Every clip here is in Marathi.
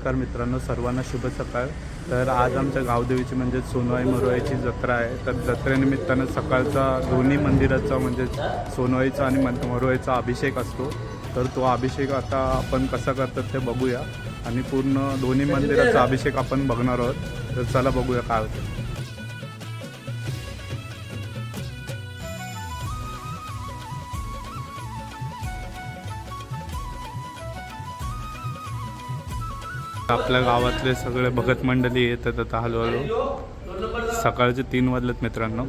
नमस्कार मित्रांनो, सर्वांना शुभ सकाळ। तर आज आमच्या गावदेवीची म्हणजे सोनवाई मरोईची जत्रा आहे। तर जत्रेनिमित्तानं सकाळचा दोन्ही मंदिराचा म्हणजे सोनवाईचा आणि मरोईचा अभिषेक असतो। तर तो अभिषेक आता आपण कसा करतात ते बघूया आणि पूर्ण दोन्ही मंदिराचा अभिषेक आपण बघणार आहोत। तर चला बघूया काय होतं। आपल्या गावातले सगळे भगत मंडळी येतात आता हळूहळू। सकाळचे 3 वाजलेत मित्रांनो।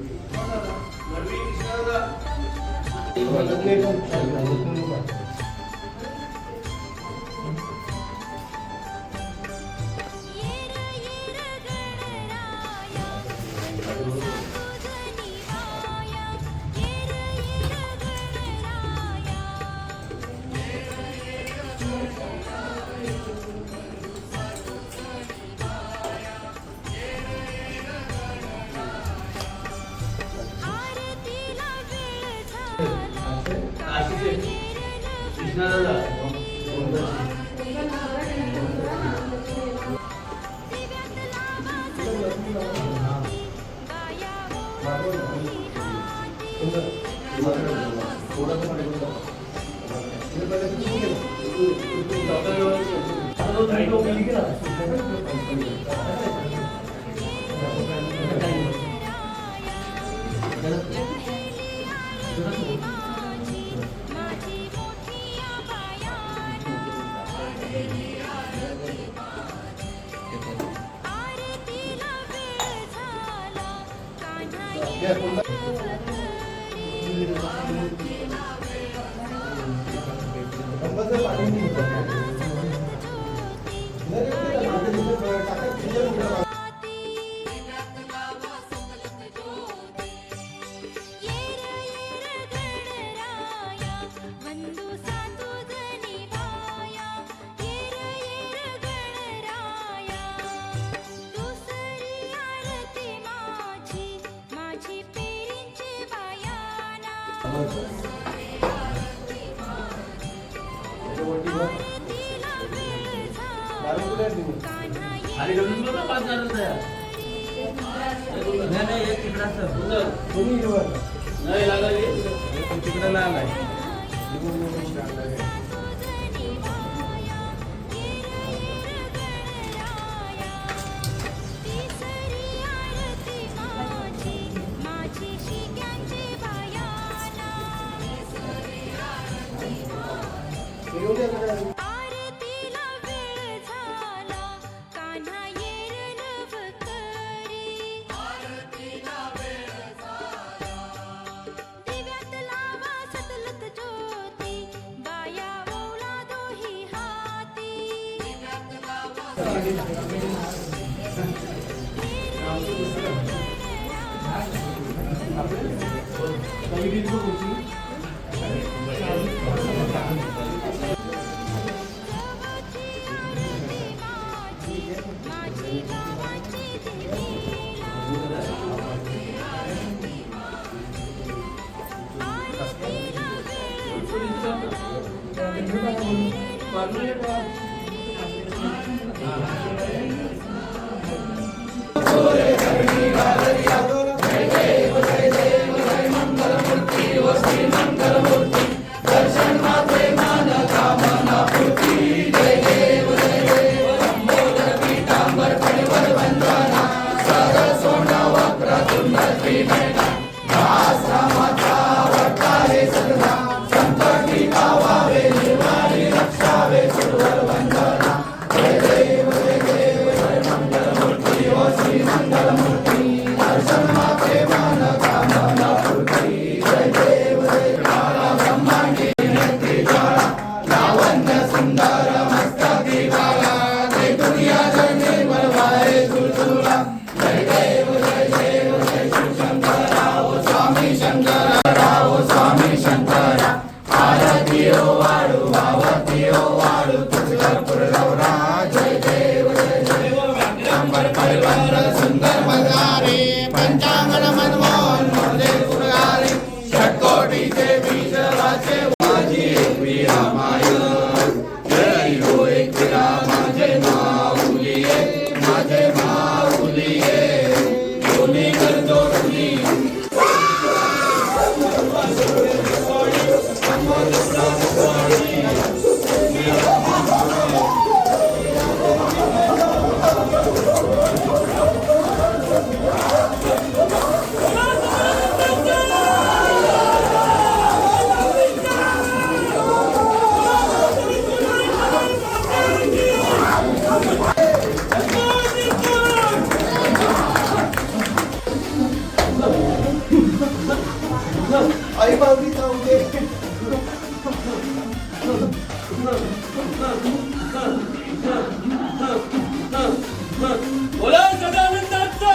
बोला सदानंदाचा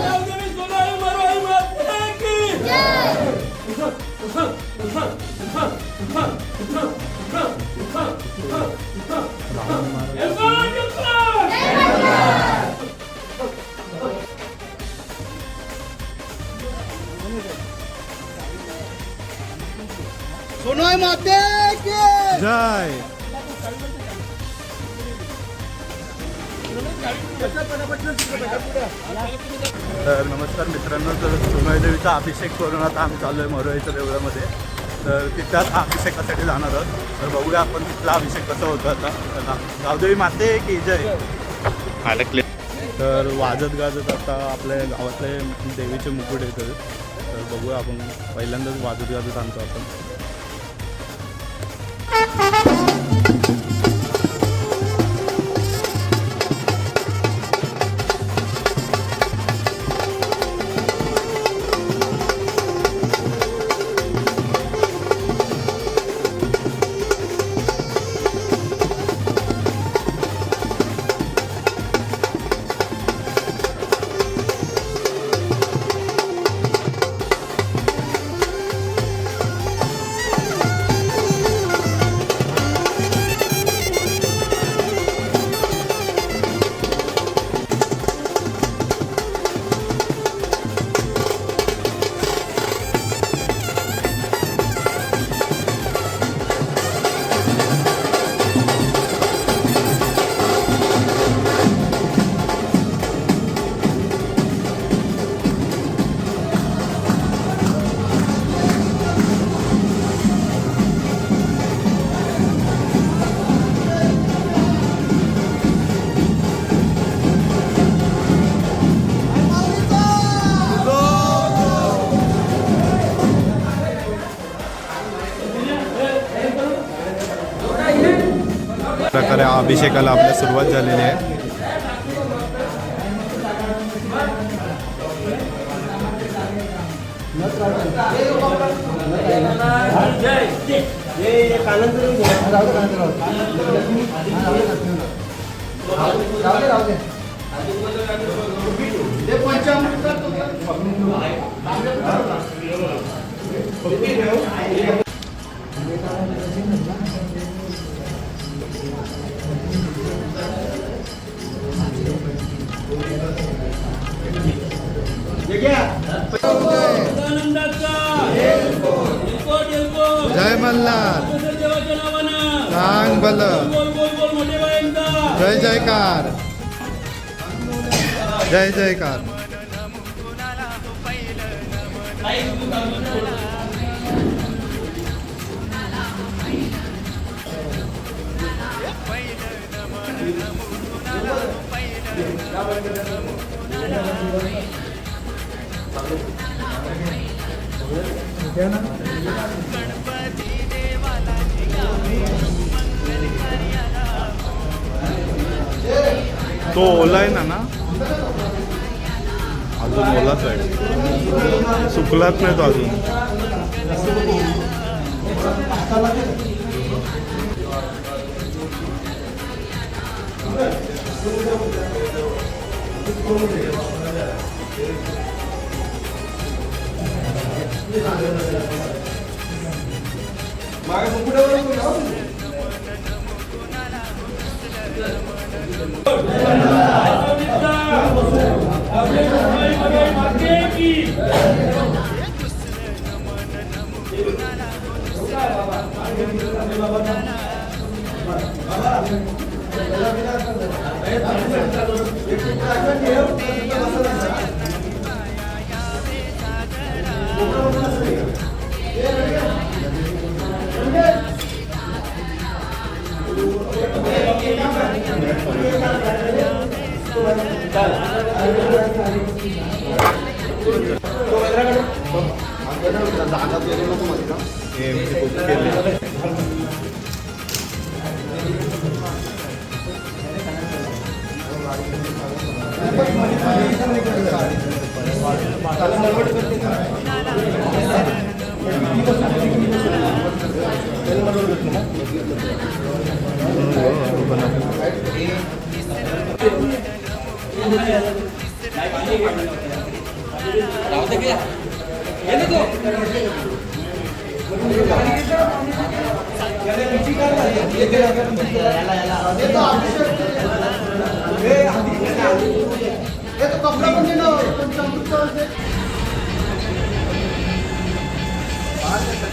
गावदेवी सोनाई मरोई माते की सोनाई माते की जय. तर नमस्कार मित्रांनो, तर सोनाई देवीचा अभिषेक करून आता आम्ही चाललो आहे मरोईच्या देवळामध्ये. तर तिथल्याच अभिषेकासाठी जाणार आहोत. तर बघूया आपण तिथला अभिषेक कसा होतो आता. गावदेवी माते की जय. तर वाजत गाजत आता आपल्या गावातले देवीचे मुकुट येतात. तर बघूया आपण पहिल्यांदाच वाजत गाजत आणतो आपण. प्रकारे अभिषेकाला आपल्या सुरुवात झालेली आहे. जय मल्हार. सांग भल. जय जयकार. जय जयकार. तो ओला आहे ना अजून ओलाच आहे, सुकलाच नाही तो अजून.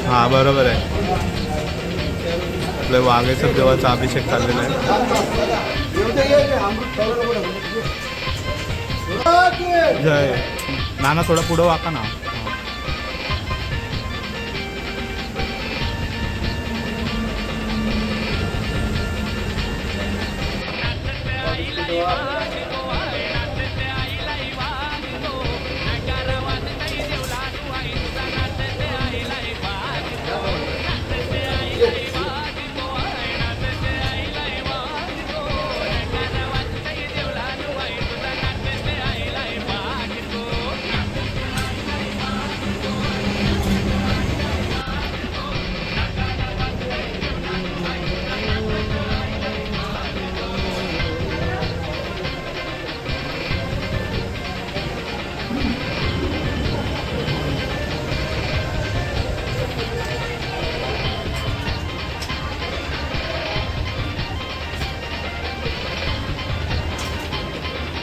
हा बरोबर आहे. आपल्या वाघेश्वर देवाचा अभिषेक चाललेला आहे. जय नाना थोडा पुढं वाका ना.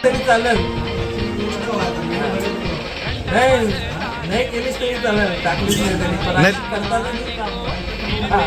तरी चालेल. नाही केलीच तरी चालेल. टाकलीच नाही तरी पण नाही. करताना नाही काम. हा.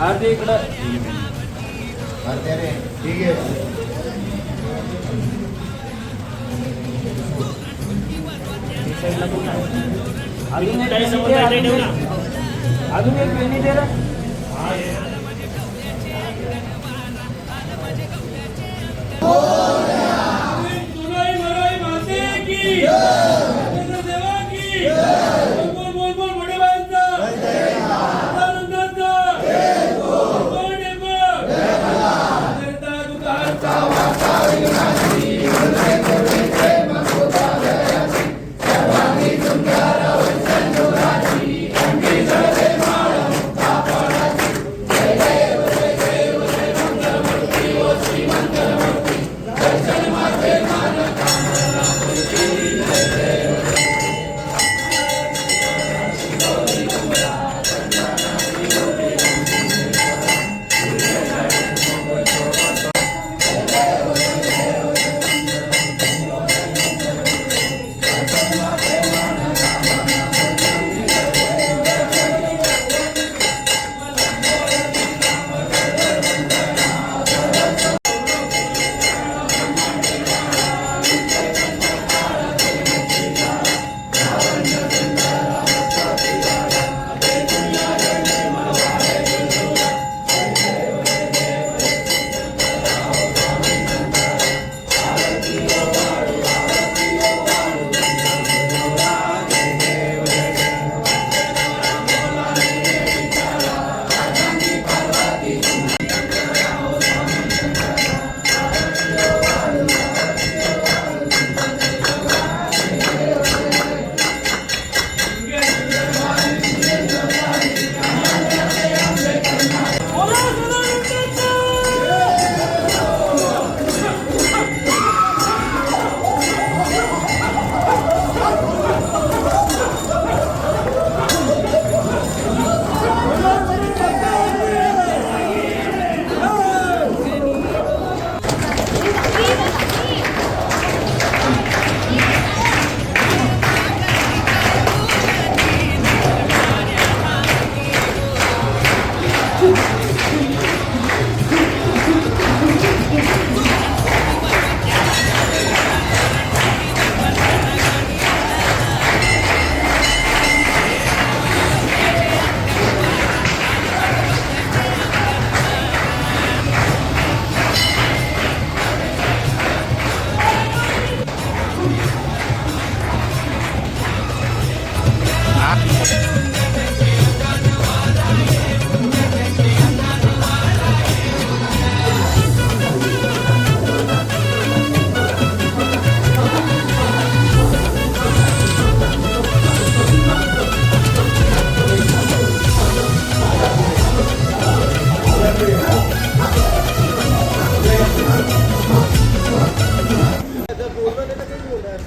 आरती इकडं ठीक आहे अजून एक वेणी दे रे. सुनाई मराई माते की राजेंद्र देवा की बोल बोल बोल मोठे बायांचा आनंदाचा कोण आहे बघ देता दुकानचा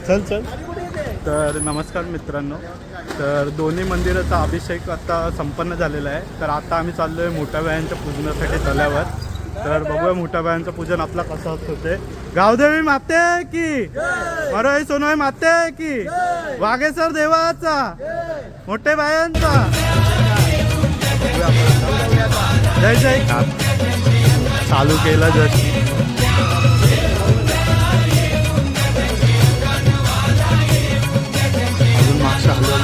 चल चल. तर नमस्कार मित्रांनो, तर दोन्ही मंदिराचा अभिषेक आता संपन्न झालेला आहे. तर आता आम्ही चाललो आहे मोठ्या बायांच्या पूजनासाठी तल्यावर. तर बघूया मोठ्या बायांचं पूजन आपला कसं होते. गावदेवी माते की मरोई सोनोई माते की वाघेश्वर देवाचा मोठे बायांचा जय जय. चालू केलं जशी अजून मागच्या आलेलो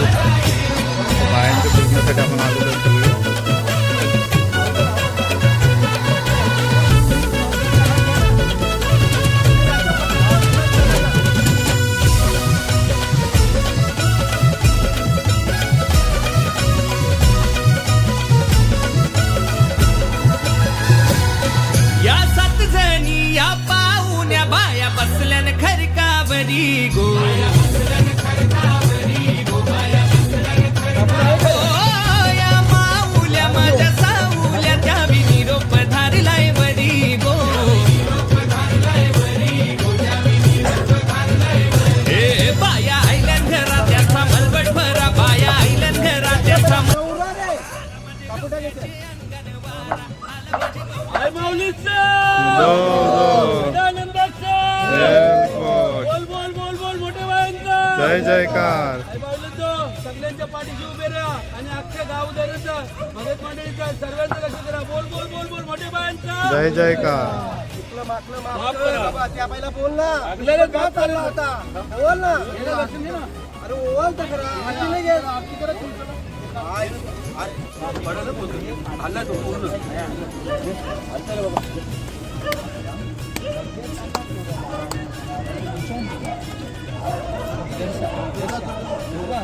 बायांच्या पूजनासाठी आपण आलेलो सगळे. या 7 जणी या पाहुण्या बाया बसल्यान खरकावरी गो. या माऊल्या माझ्या साऊल्या त्या निरोप धारलाय वरी गो. ए बाया आईल्यान घरात त्याचा मलबट भरा. बाया आईल्यान घरात त्याचा आई माऊलीचा आनंदाचा बोल बोल बोल बोल मोठे बायांचा जय जयकार. आई माऊलीचा सगळ्यांच्या पाठीशी उभे राहा आणि अख्ख्या गावदाराचा मदत मंडळीचा सर्वांचं लक्ष करा. बोल बोल बोल बोल मोठे बायांचा जय जयकार. माफ करा. त्या पहिला बोल ना. आपल्याला का चालला होता बोल ना. लक्ष दे ना. अरे ओवाल तर करा हाती नाही घ्या आपली करा पडलं बोलतो हल्ला तो पूर्ण हलता बाबा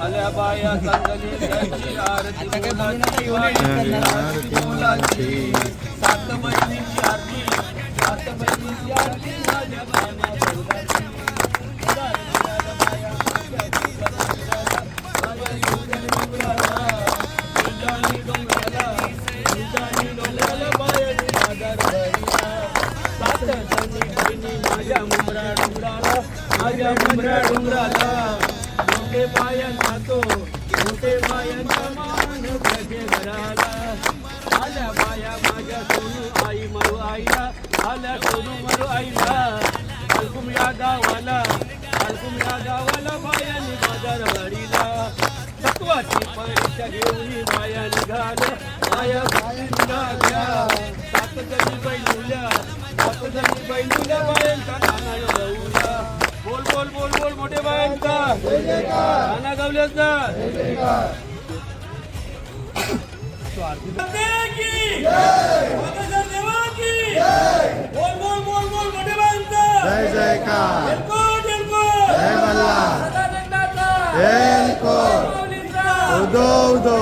आल्या बाया चांगली द्यायची आरती मुलांची सात बहिणीची आरती सात बहिणीची आरती माझ्या माझ्या मुंबरा डोंगराला मोठे पायन जातो मोठे पायांचा मान सगळे घराला आल्या बाया माझ्या सोनू आई मरू आईला आल्या सोनू मरू आईला अलकुम या गावाला बायानी बाजार वाडीला तत्वाची परीक्षा घेऊन बाया निघाल्या बाया निघाल्या सात जणी बैलुल्या बायांचा नाना गवला बोल बोल बोल बोल मोठे बायांचा नाना गवल्याचा बोल बोल बोल बोल मोठे बायांचा जय जयकार जय मल्हार उदो उदो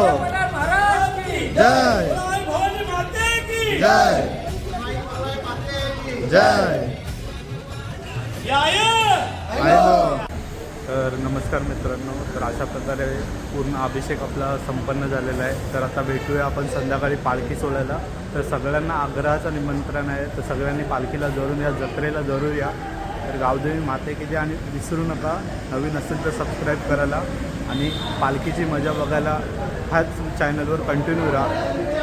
जय जय जय तर नमस्कार मित्रांनो, तर अशा प्रकारे पूर्ण अभिषेक आपला संपन्न झालेला आहे. तर आता भेटूया आपण संध्याकाळी पालखी सोडायला. तर सगळ्यांना आग्रहाचं निमंत्रण आहे, तर सगळ्यांनी पालखीला जरूर या, जत्रेला जरूर या. तर गावदेवी माते की जय, आणि विसरू नका नवीन असेल तर सबस्क्राईब करायला आणि पालखीची मजा बघायला ह्याच चॅनलवर कंटिन्यू राहा.